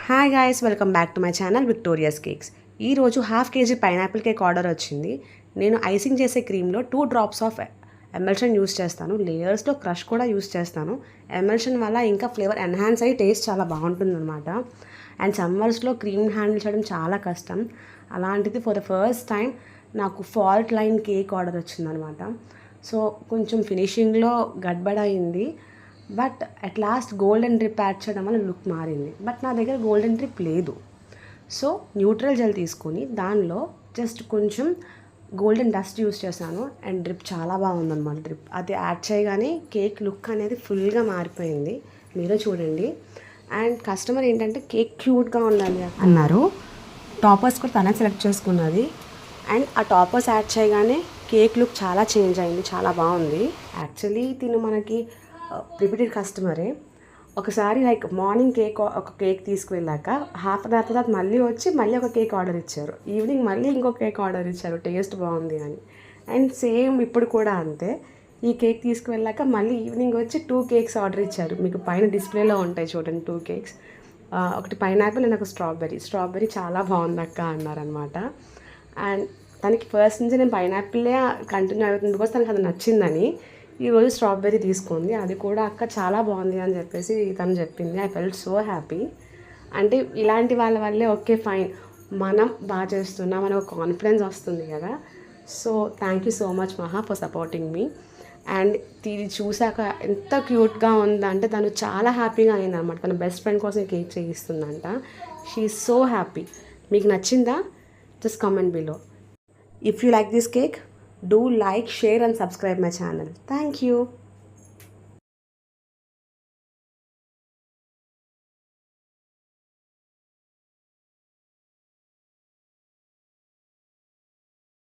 Hi guys, welcome back to my channel Victoria's cakes. ఈరోజు half KG pineapple cake order వచ్చింది. నేను icing చేసే క్రీమ్లో 2 డ్రాప్స్ ఆఫ్ ఎమల్షన్ యూస్ చేస్తాను. లేయర్స్లో క్రష్ కూడా యూస్ చేస్తాను. ఎమల్షన్ వల్ల ఇంకా ఫ్లేవర్ ఎన్హాన్స్ అయ్యి టేస్ట్ చాలా బాగుంటుంది అనమాట. అండ్ సమ్మర్స్లో క్రీమ్ హ్యాండిల్ చేయడం చాలా కష్టం. అలాంటిది ఫర్ ద ఫస్ట్ టైం నాకు ఫాల్ట్ లైన్ కేక్ ఆర్డర్ వచ్చిందనమాట. సో కొంచెం ఫినిషింగ్లో గడ్బడ్ అయింది. But at last golden drip add చేయడం వల్ల లుక్ మారింది. బట్ నా దగ్గర గోల్డెన్ డ్రిప్ లేదు. సో న్యూట్రల్ జెల్ తీసుకొని దానిలో జస్ట్ కొంచెం గోల్డెన్ డస్ట్ యూస్ చేశాను. అండ్ డ్రిప్ చాలా బాగుందన్నమాట. డ్రిప్ అది యాడ్ చేయగానే కేక్ లుక్ అనేది ఫుల్గా మారిపోయింది. మీరే చూడండి. అండ్ కస్టమర్ ఏంటంటే కేక్ క్యూట్గా ఉండాలి అన్నారు. టాపర్స్ కూడా తనే సెలెక్ట్ చేసుకున్నది. అండ్ ఆ టాపర్స్ యాడ్ చేయగానే కేక్ లుక్ చాలా చేంజ్ అయింది. చాలా బాగుంది. యాక్చువల్లీ తిను మనకి రిపీటెడ్ కస్టమరే. ఒకసారి లైక్ మార్నింగ్ ఒక కేక్ తీసుకువెళ్ళాక హాఫ్ అన్ అవర్ తర్వాత మళ్ళీ వచ్చి మళ్ళీ ఒక కేక్ ఆర్డర్ ఇచ్చారు. ఈవినింగ్ మళ్ళీ ఇంకో కేక్ ఆర్డర్ ఇచ్చారు టేస్ట్ బాగుంది అని. అండ్ సేమ్ ఇప్పుడు కూడా అంతే. ఈ కేక్ తీసుకువెళ్ళాక మళ్ళీ ఈవినింగ్ వచ్చి 2 కేక్స్ ఆర్డర్ ఇచ్చారు. మీకు పైన డిస్ప్లేలో ఉంటాయి చూడండి 2 కేక్స్. ఒకటి పైనాపిల్ అండ్ ఒక స్ట్రాబెర్రీ చాలా బాగుంది అక్క అన్నారనమాట. అండ్ తనకి ఫస్ట్ నుంచి నేను పైనాపిల్లే కంటిన్యూ అవుతుంది బికాస్ తనకి అది నచ్చిందని. ఈరోజు స్ట్రాబెర్రీ తీసుకుంది. అది కూడా అక్క చాలా బాగుంది అని చెప్పేసి తను చెప్పింది. I felt so happy. అంటే ఇలాంటి వాళ్ళ వల్లే ఓకే ఫైన్ మనం బాగా చేస్తున్నాం అనే ఒక కాన్ఫిడెన్స్ వస్తుంది కదా. So thank you so much మహా ఫర్ సపోర్టింగ్ మీ. అండ్ ఇది చూసాక ఎంత క్యూట్గా ఉందంటే తను చాలా హ్యాపీగా అయిందన్నమాట. తన బెస్ట్ ఫ్రెండ్ కోసం కేక్ చేయిస్తుందంట. She is so happy. మీకు నచ్చిందా? Just comment below. If you like this cake, do like, share and subscribe my channel. Thank you.